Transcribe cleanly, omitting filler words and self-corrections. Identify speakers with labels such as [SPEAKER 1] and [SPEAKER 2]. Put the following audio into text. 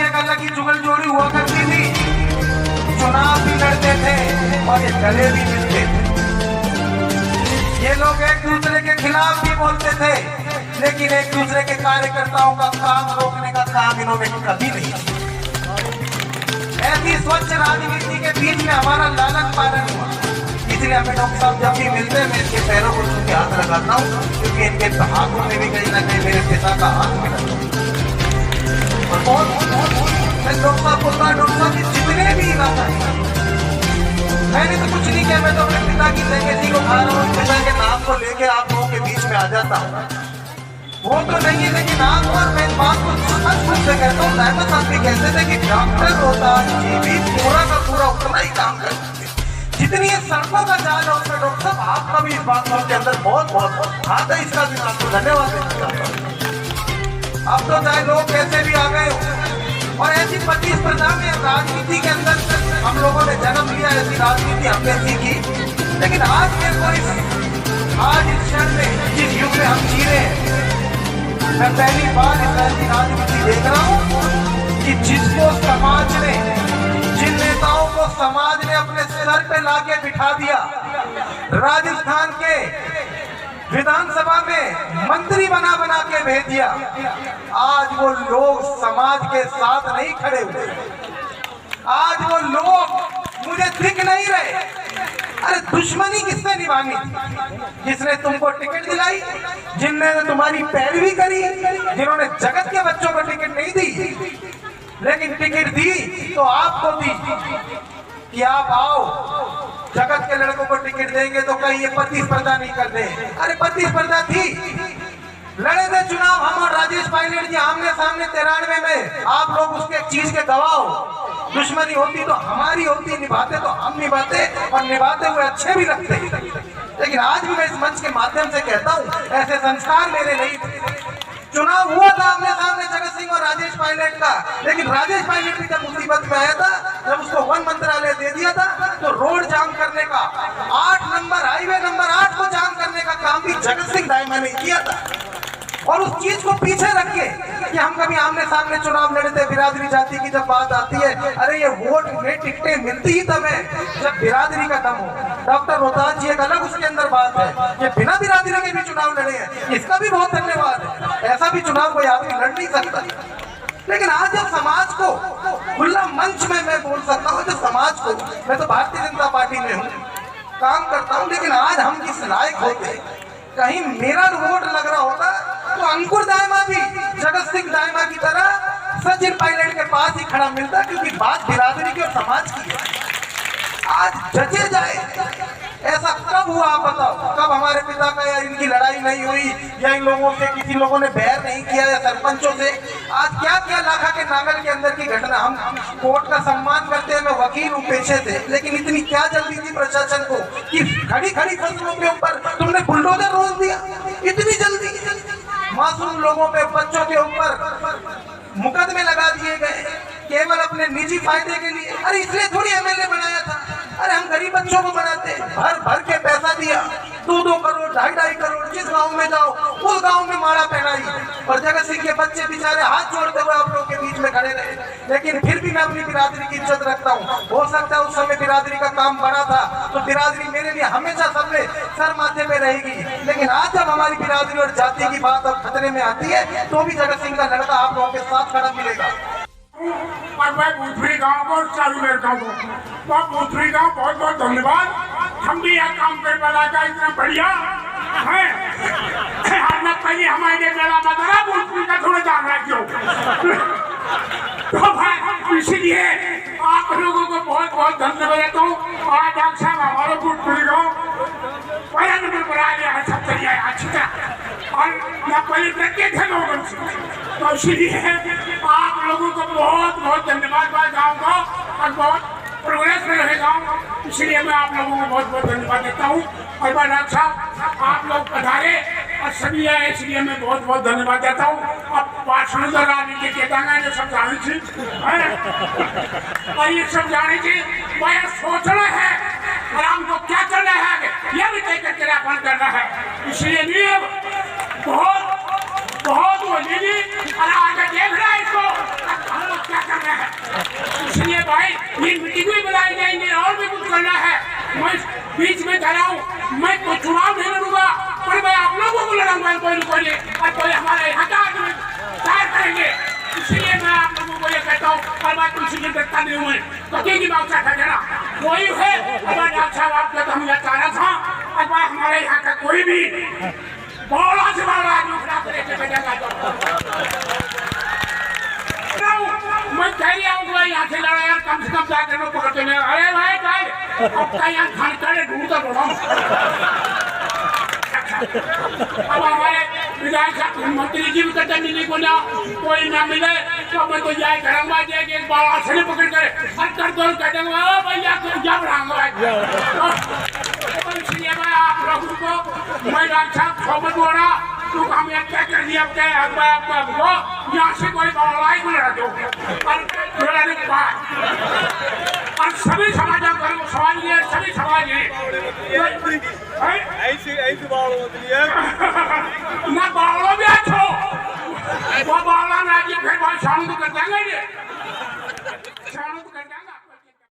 [SPEAKER 1] एक अलग ही जुगल जोड़ी हुआ करती थी। चुनाव भी लड़ते थे और ये गले भी मिलते थे। ये लोग एक दूसरे के खिलाफ भी बोलते थे, लेकिन एक दूसरे के कार्यकर्ताओं का काम रोकने का काम इन्होंने कभी नहीं किया। ऐसी स्वच्छ राजनीति के बीच में हमारा लालन पालन हुआ। इसलिए हमें डॉक्टर साहब जब भी मिलते हैं मैं इनके पैरों को छू के हाथ लगाता हूँ, क्योंकि इनके हाथों में भी कहीं ना कहीं मेरे पिता का हाथ मिला। और बहुत मैं डॉक्टर साहब बोलता हूँ, डॉक्टर साहब जितने भी इलाका है, मैंने तो कुछ नहीं किया, मैं तो अपने पिता की लेगेसी को खा रहा हूँ, पिता के नाम को लेके आप लोगों के बीच में आ जाता हूँ। वो तो नहीं है, लेकिन आप और मैं बात को सच से कहता हूँ। रहमत साहब भी कहते थे कि डॉक्टर होता जी भी पूरा का पूरा उतना ही काम करते थे जितनी ये सड़कों का जाल है उसमें। डॉक्टर साहब आपका भी इस बात के अंदर बहुत बहुत हाथ है, इसका भी आपको धन्यवाद देना चाहता हूँ। अब तो चाहे लोग कैसे भी आ गए हो, और ऐसी प्रतिस्पर्धा में राजनीति के अंदर हम लोगों ने जन्म लिया, ऐसी राजनीति हमने सीखी। लेकिन आज मेरे को आज इस क्षण में जिस युग में हम जी रहे हैं, मैं पहली बार इस ऐसी राजनीति देख रहा हूँ कि जिसको समाज ने, जिन नेताओं को समाज ने अपने सर पे लाके बिठा दिया, राजस्थान के विधानसभा में मंत्री बना बना के भेज दिया, आज वो लोग समाज के साथ नहीं खड़े हुए। आज वो लोग मुझे दिख नहीं रहे। अरे दुश्मनी किससे निभानी थी? जिसने तुमको टिकट दिलाई, जिनने तुम्हारी पैरवी करी, जिन्होंने जगत के बच्चों को टिकट नहीं दी, लेकिन टिकट दी तो आपको दी कि आप आओ, जगत के लड़कों को टिकट देंगे तो कहीं ये प्रतिस्पर्धा नहीं कर दे। अरे प्रतिस्पर्धा थी, लड़े थे चुनाव हम और राजेश पायलट जी आमने सामने 93 में। आप लोग उसके चीज के गवाह हो। दुश्मनी होती तो हमारी होती, निभाते तो हम निभाते, और निभाते हुए अच्छे भी लगते। लेकिन आज भी मैं इस मंच के माध्यम से कहता हूँ, ऐसे संस्कार मेरे नहीं थे। चुनाव हुआ था आमने सामने जगत सिंह और राजेश पायलट का, लेकिन राजेश पायलट भी जब मुसीबत में आया था, जब उसको वन मंत्रालय दे दिया था, तो रोड जाम करने का 8 नंबर हाईवे नंबर 8 को जाम करने का काम भी जगत सिंह दाइमा ने किया था। और उस चीज को पीछे रख के कि हम कभी आमने सामने चुनाव लड़ते, बिरादरी जाति की जब बात आती है, अरे ये वोट में टिकटें मिलती ही तब है जब बिरादरी का दम हो। डॉक्टर रोहतास जी एक अलग उसके अंदर बात है कि बिना बिरादरी के भी चुनाव लड़े हैं, इसका भी बहुत धन्यवाद है। ऐसा भी चुनाव कोई आदमी लड़ नहीं सकता। लेकिन आज जब समाज को खुला मंच में मैं बोल सकता हूँ, जब समाज को, मैं तो भारतीय जनता पार्टी में हूँ, काम करता हूँ, लेकिन आज हम किस लायक होते, कहीं मेरा वोट लग रहा होता तो अंकुर दाइमा भी जगत सिंह दाइमा की तरह सचिन पायलट के पास ही खड़ा मिलता, क्योंकि बात बिरादरी की और समाज की है। आज जचे जाए, ऐसा कब हुआ आप बताओ? कब हमारे पिता का या इनकी लड़ाई नहीं हुई, या इन लोगों से किसी लोगों ने बैर नहीं किया, या सरपंचों से? आज क्या क्या लाखा के नांगल के अंदर की घटना। हम कोर्ट का सम्मान करते हैं, मैं वकील हूँ पेशे से, लेकिन इतनी क्या जल्दी थी प्रशासन को कि खड़ी खड़ी फसलों के ऊपर तुमने बुलडोजर रोक दिया? इतनी जल्दी मासूम लोगों पे, बच्चों के ऊपर मुकदमे लगा दिए गए केवल अपने निजी फायदे के लिए। अरे इसलिए थोड़ी एमएलए बनाया था। अरे हम गरीब बच्चों को बनाते, भर भर के पैसा दिया, 2-2 करोड़ 2.5 करोड़, जिस गांव में जाओ उस गांव में माला पहनाई, और जगत सिंह के बच्चे बेचारे हाथ जोड़ते हुए आप लोगों के बीच में खड़े रहे। लेकिन फिर भी मैं अपनी बिरादरी की इज्जत रखता हूँ। हो सकता है उस समय बिरादरी का काम बड़ा था, तो बिरादरी मेरे लिए हमेशा सबसे सर माथे पे रहेगी। लेकिन आज जब हमारी बिरादरी और जाति की बात अब खतरे में आती है, तो भी जगत सिंह का लड़का आप लोगों के साथ खड़ा मिलेगा।
[SPEAKER 2] और मैं भूतरी गांव को और चारूमेर गांव को, तो भूतरी गांव बहुत बहुत धन्यवाद। हम भी यह काम कर बनाएगा, इतना बढ़िया है। हमने पहले हमारे मेला बदला भूतरी का थोड़ा जान रहा क्यों, तो भाई इसलिए आप लोगों को बहुत बहुत धन्यवाद देता हूँ। आज डॉक्टर साहब हमारे भूतरी गांव पहला नंबर पर आ गया है, सब तैयार है अच्छी तरह, और यहाँ पहले डरते थे लोगों से, तो इसलिए आप लोगों को बहुत बहुत धन्यवाद भाई गाँव का, और बहुत प्रोग्रेस में रहे गाँव, इसलिए मैं आप लोगों को बहुत बहुत धन्यवाद देता हूँ। और भाई डॉक्टर साहब आप लोग पधारे और सभी आए, इसलिए मैं बहुत बहुत धन्यवाद देता हूँ। अब भाषण तो राजनीति के दांगा जो सब जानी थी, और ये सब जानी थी, भाई सोचना है और हमको क्या करना है, यह भी तय करके अपन करना है। इसलिए नहीं बहुत बहुत वो दीदी, और आगे देख रहा है इसको, हम लोग क्या करना भाई ये मीटिंग भी बुलाई जाएंगे और भी कुछ करना है, मैं बीच में खड़ा हूँ, मैं कोई चुनाव नहीं लड़ूंगा, पर मैं आप लोगों को लड़ाऊंगा कोई और कोई हमारे यहाँ का आदमी तैयार करेंगे। इसलिए मैं आप लोगों को ये कहता हूँ, और मैं किसी की डरता नहीं हूँ, कभी की बात कर देना कोई है। अगर डॉक्टर साहब आपको तो हम यह कह रहा था, अगर हमारे यहाँ का कोई भी बड़ा से बड़ा आदमी खड़ा करके मैं कह रहा हूँ यहाँ से लड़ा यार, कम से कम जाकर लोग पकड़ते हैं। अरे भाई भाई अब का यहाँ खान करे ढूंढता ढूंढा अब हमारे विधायक मंत्री जी भी कहते मिलने को ना कोई ना मिले तो मैं तो यही करूंगा कि एक बार असली पकड़ करे और कर दो कह देंगे भैया क्या बढ़ाऊंगा। इसलिए मैं आप लोगों को मैं डॉक्टर साहब बोल रहा तू हम ये क्या कर दिया आपको यहाँ से कोई लड़ाई को लड़ा दो और लड़ाने के बाद और सभी समाज करो समाज ये सभी समाज
[SPEAKER 3] ऐसी बात होती है
[SPEAKER 2] ना बावड़ा भी अच्छो वो बावड़ा ना ये फिर बहुत शांत कर देंगे ये शांत कर देंगे।